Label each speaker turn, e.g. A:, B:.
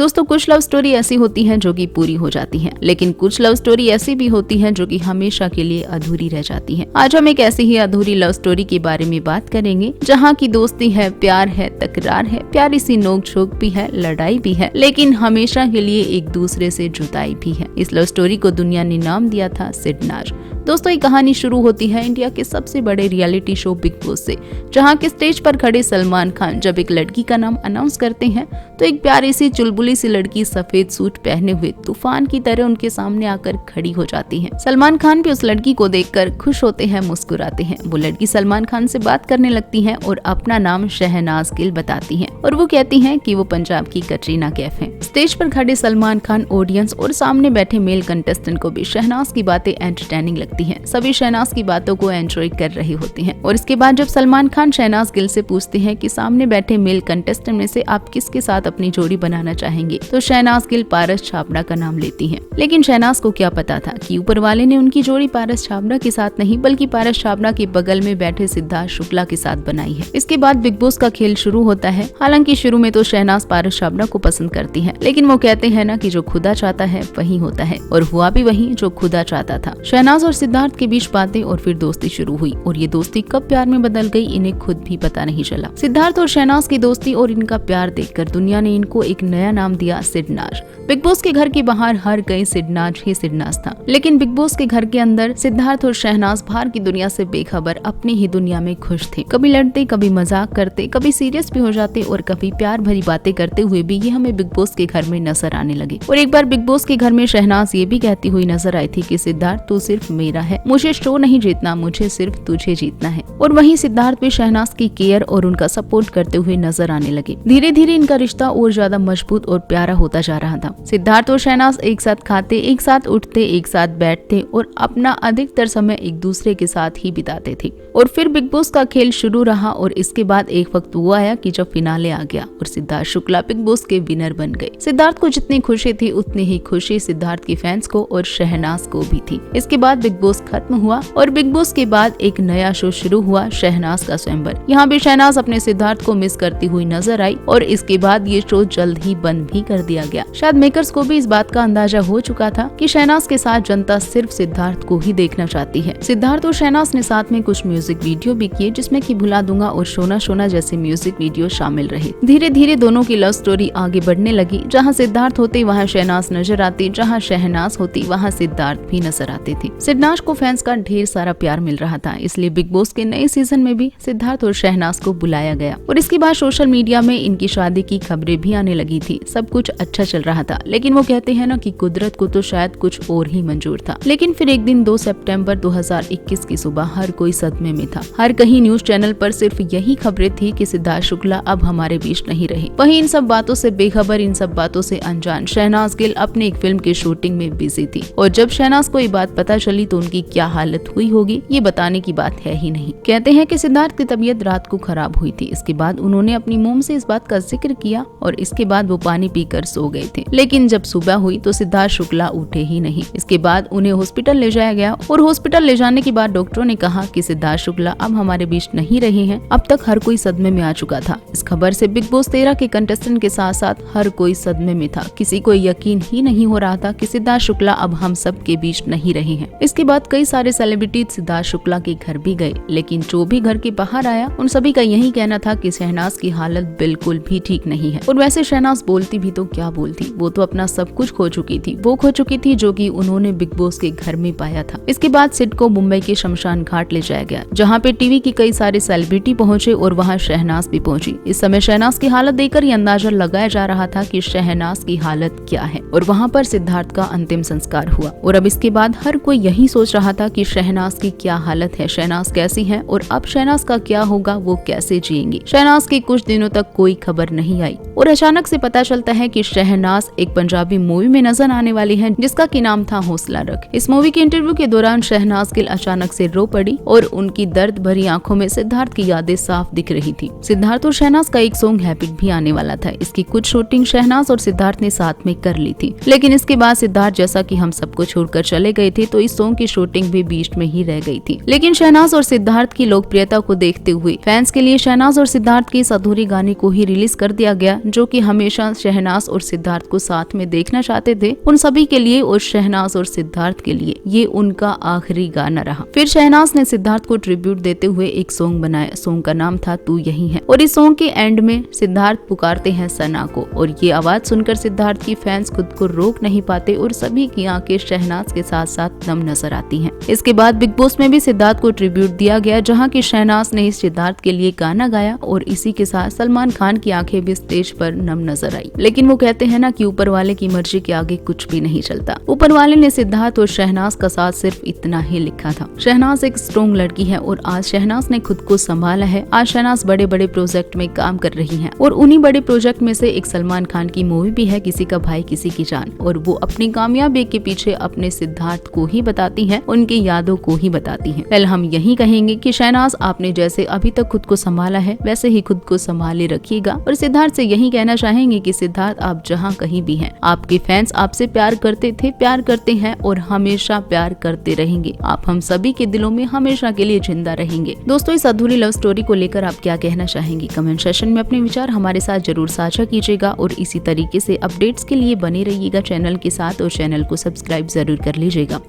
A: दोस्तों कुछ love story ऐसी होती हैं जो कि पूरी हो जाती हैं, लेकिन कुछ लव स्टोरी ऐसी भी होती हैं जो कि हमेशा के लिए अधूरी रह जाती हैं। आज हम एक ऐसी ही अधूरी लव स्टोरी के बारे में बात करेंगे जहाँ की दोस्ती है, प्यार है, तकरार है, प्यारी सी नोक झोंक भी है, लड़ाई भी है, लेकिन हमेशा के लिए एक दूसरे से जुदाई भी है। इस लव स्टोरी को दुनिया ने नाम दिया था सिडनाज। दोस्तों ये कहानी शुरू होती है इंडिया के सबसे बड़े रियलिटी शो बिग बॉस से, जहां के स्टेज पर खड़े सलमान खान जब एक लड़की का नाम अनाउंस करते हैं तो एक प्यारी सी चुलबुली सी लड़की सफेद सूट पहने हुए तूफान की तरह उनके सामने आकर खड़ी हो जाती है। सलमान खान भी उस लड़की को देखकर खुश होते हैं, मुस्कुराते हैं। वो लड़की सलमान खान से बात करने लगती है और अपना नाम शहनाज गिल बताती है और वो कहती है कि वो पंजाब की कटरीना कैफ है। स्टेज पर खड़े सलमान खान, ऑडियंस और सामने बैठे मेल कंटेस्टेंट को भी शहनाज की बातें एंटरटेनिंग लगती हैं। सभी शहनाज की बातों को एंजॉय कर रहे होते हैं और इसके बाद जब सलमान खान शहनाज गिल से पूछते हैं कि सामने बैठे मेल कंटेस्टेंट में से आप किसके साथ अपनी जोड़ी बनाना चाहेंगे, तो शहनाज गिल पारस छाबड़ा का नाम लेती हैं। लेकिन शहनाज को क्या पता था कि ऊपर वाले ने उनकी जोड़ी पारस छाबड़ा के साथ नहीं बल्कि पारस छाबड़ा के बगल में बैठे सिद्धार्थ शुक्ला के साथ बनाई है। इसके बाद बिग बॉस का खेल शुरू होता है। हालांकि शुरू में तो शहनाज पारस छाबड़ा को पसंद करती है, लेकिन वो कहते हैं ना कि जो खुदा चाहता है वही होता है, और हुआ भी वही जो खुदा चाहता था। शहनाज और सिद्धार्थ के बीच बातें और फिर दोस्ती शुरू हुई और ये दोस्ती कब प्यार में बदल गई इन्हें खुद भी पता नहीं चला। सिद्धार्थ और शहनाज की दोस्ती और इनका प्यार देखकर दुनिया ने इनको एक नया नाम दिया, सिडनाज। बिग बॉस के घर के बाहर हर कहीं सिडनाज ही सिडनाज था, लेकिन बिग बॉस के घर के अंदर सिद्धार्थ और शहनाज बाहर की दुनिया से बेखबर अपनी ही दुनिया में खुश थे। कभी लड़ते, कभी मजाक करते, कभी सीरियस भी हो जाते और कभी प्यार भरी बातें करते हुए भी ये हमें बिग बॉस के घर में नजर आने लगे। और एक बार बिग बॉस के घर में शहनाज ये भी कहती हुई नजर आई थी कि सिद्धार्थ तू सिर्फ मेरा है, मुझे शो नहीं जीतना, मुझे सिर्फ तुझे जीतना है। और वहीं सिद्धार्थ भी शहनाज की केयर और उनका सपोर्ट करते हुए नजर आने लगे। धीरे धीरे इनका रिश्ता और ज्यादा मजबूत और प्यारा होता जा रहा था। सिद्धार्थ और शहनाज एक साथ खाते, एक साथ उठते, एक साथ बैठते और अपना अधिकतर समय एक दूसरे के साथ ही बिताते थे। और फिर बिग बॉस का खेल शुरू रहा और इसके बाद एक वक्त वो आया कि जब फिनाले आ गया और सिद्धार्थ शुक्ला बिग बॉस के विनर बन गए। सिद्धार्थ को जितनी खुशी थी उतनी ही खुशी सिद्धार्थ के फैंस को और शहनाज को भी थी। इसके बाद बिग बॉस खत्म हुआ और बिग बॉस के बाद एक नया शो शुरू हुआ, शहनाज का स्वयंवर। यहाँ भी शहनाज अपने सिद्धार्थ को मिस करती हुई नजर आई और इसके बाद ये शो जल्द ही बंद भी कर दिया गया। शायद मेकर्स को भी इस बात का अंदाजा हो चुका था कि शहनाज के साथ जनता सिर्फ सिद्धार्थ को ही देखना चाहती है। सिद्धार्थ और शहनाज ने साथ में कुछ म्यूजिक वीडियो भी किए जिसमें कि भुला दूंगा और शोना शोना जैसे म्यूजिक वीडियो शामिल रहे। धीरे धीरे दोनों की लव स्टोरी आगे बढ़ने लगी। जहाँ सिद्धार्थ होते वहाँ शहनाज नजर आती, जहाँ शहनाज होती वहाँ सिद्धार्थ भी नजर आते थे। सिडनाज को फैंस का ढेर सारा प्यार मिल रहा था, इसलिए बिग बॉस के नए सीजन में भी सिद्धार्थ और शहनाज को बुलाया गया और इसके बाद सोशल मीडिया में इनकी शादी की खबरें भी आने लगी थी। सब कुछ अच्छा चल रहा था, लेकिन वो कहते हैं ना कि कुदरत को तो शायद कुछ और ही मंजूर था। लेकिन फिर एक दिन 2 सितंबर 2021 की सुबह हर कोई सदमे में था। हर कहीं न्यूज चैनल पर सिर्फ यही खबरें थी कि सिद्धार्थ शुक्ला अब हमारे बीच नहीं रहे। वहीं इन सब बातों से बेखबर, इन सब बातों से अनजान शहनाज गिल अपने एक फिल्म की शूटिंग में बिजी थी और जब शहनाज को ये बात पता चली तो उनकी क्या हालत हुई होगी ये बताने की बात है ही नहीं। कहते हैं कि सिद्धार्थ की तबीयत रात को खराब हुई थी। इसके बाद उन्होंने अपनी मोम से इस बात का जिक्र किया और इसके बाद वो पानी पीकर सो गए थे। लेकिन जब सुबह हुई तो सिद्धार्थ शुक्ला उठे ही नहीं। इसके बाद उन्हें हॉस्पिटल ले जाया गया और हॉस्पिटल ले जाने के बाद डॉक्टरों ने कहा कि सिद्धार्थ शुक्ला अब हमारे बीच नहीं रहे हैं। अब तक हर कोई सदमे में आ चुका था। इस खबर से बिग बॉस 13 के कंटेस्टेंट के साथ साथ हर कोई सदमे में था। किसी को यकीन ही नहीं हो रहा था कि सिद्धार्थ शुक्ला अब हम सब के बीच नहीं रहे हैं। इसके बाद कई सारे सेलिब्रिटी सिद्धार्थ शुक्ला के घर भी गए, लेकिन जो भी घर के बाहर आया उन सभी का यही कहना था कि शहनाज की हालत बिल्कुल भी ठीक नहीं है। और वैसे शहनाज बोलती भी तो क्या बोलती, वो तो अपना सब कुछ खो चुकी थी। वो खो चुकी थी जो कि उन्होंने बिग बॉस के घर में पाया था। इसके बाद सिड को मुंबई के शमशान घाट ले जाया गया, जहाँ पे टीवी की कई सारे सेलिब्रिटी पहुंचे और वहाँ शहनाज भी पहुंची। इस समय शहनाज की हालत देखकर ये अंदाजा लगाया जा रहा था कि शहनाज की हालत क्या है और वहाँ पर सिद्धार्थ का अंतिम संस्कार हुआ। और अब इसके बाद हर कोई यही सोच रहा था कि शहनाज की क्या हालत है, शहनाज कैसी है और अब शहनाज का क्या होगा, वो कैसे जिएंगी। शहनाज की कुछ दिनों तक कोई खबर नहीं आई और अचानक से पता चलता है कि शहनाज एक पंजाबी मूवी में नजर आने वाली है जिसका की नाम था हौसला रख। इस मूवी के इंटरव्यू के दौरान शहनाज गिल अचानक से रो पड़ी और उनकी दर्द भरी आंखों में सिद्धार्थ की यादें साफ दिख रही थी। सिद्धार्थ और शहनाज का एक सॉन्ग हैबिट भी आने वाला था। इसकी कुछ शूटिंग शहनाज और सिद्धार्थ ने साथ में कर ली थी, लेकिन इसके बाद सिद्धार्थ जैसा कि हम सबको छोड़कर चले गए थे तो इस सॉन्ग की की शूटिंग भी बीच में ही रह गई थी। लेकिन शहनाज और सिद्धार्थ की लोकप्रियता को देखते हुए फैंस के लिए शहनाज और सिद्धार्थ के इस अधूरे गाने को ही रिलीज कर दिया गया, जो कि हमेशा शहनाज और सिद्धार्थ को साथ में देखना चाहते थे उन सभी के लिए, और शहनाज और सिद्धार्थ के लिए ये उनका आखिरी गाना रहा। फिर शहनाज ने सिद्धार्थ को ट्रिब्यूट देते हुए एक सॉन्ग बनाया। सॉन्ग का नाम था तू यही है, और इस सॉन्ग के एंड में सिद्धार्थ पुकारते हैं सना को, और ये आवाज सुनकर सिद्धार्थ की फैंस खुद को रोक नहीं पाते और सभी की आंखें शहनाज के साथ साथ नम नजर आती हैं। इसके बाद बिग बॉस में भी सिद्धार्थ को ट्रिब्यूट दिया गया, जहां की शहनाज ने सिद्धार्थ के लिए गाना गाया, और इसी के साथ सलमान खान की आंखें भी स्टेज पर नम नजर आई। लेकिन वो कहते हैं ना कि ऊपर वाले की मर्जी के आगे कुछ भी नहीं चलता। ऊपर वाले ने सिद्धार्थ और शहनाज का साथ सिर्फ इतना ही लिखा था। शहनाज एक स्ट्रॉन्ग लड़की है और आज शहनाज ने खुद को संभाला है। आज शहनाज बड़े बड़े प्रोजेक्ट में काम कर रही है, और उन्हीं बड़े प्रोजेक्ट में से एक सलमान खान की मूवी भी है, किसी का भाई किसी की जान, और वो अपनी कामयाबी के पीछे अपने सिद्धार्थ को ही बताती है, उनकी यादों को ही बताती है। पहले हम यही कहेंगे कि शहनाज आपने जैसे अभी तक खुद को संभाला है वैसे ही खुद को संभाले रखिएगा, और सिद्धार्थ से यही कहना चाहेंगे कि सिद्धार्थ आप जहाँ कहीं भी हैं, आपके फैंस आपसे प्यार करते थे, प्यार करते हैं और हमेशा प्यार करते रहेंगे। आप हम सभी के दिलों में हमेशा के लिए जिंदा रहेंगे। दोस्तों, इस अधूरी लव स्टोरी को लेकर आप क्या कहना चाहेंगे? कमेंट सेक्शन में अपने विचार हमारे साथ जरूर साझा कीजिएगा, और इसी तरीके से अपडेट्स के लिए बने रहिएगा चैनल के साथ, और चैनल को सब्सक्राइब जरूर कर लीजिएगा।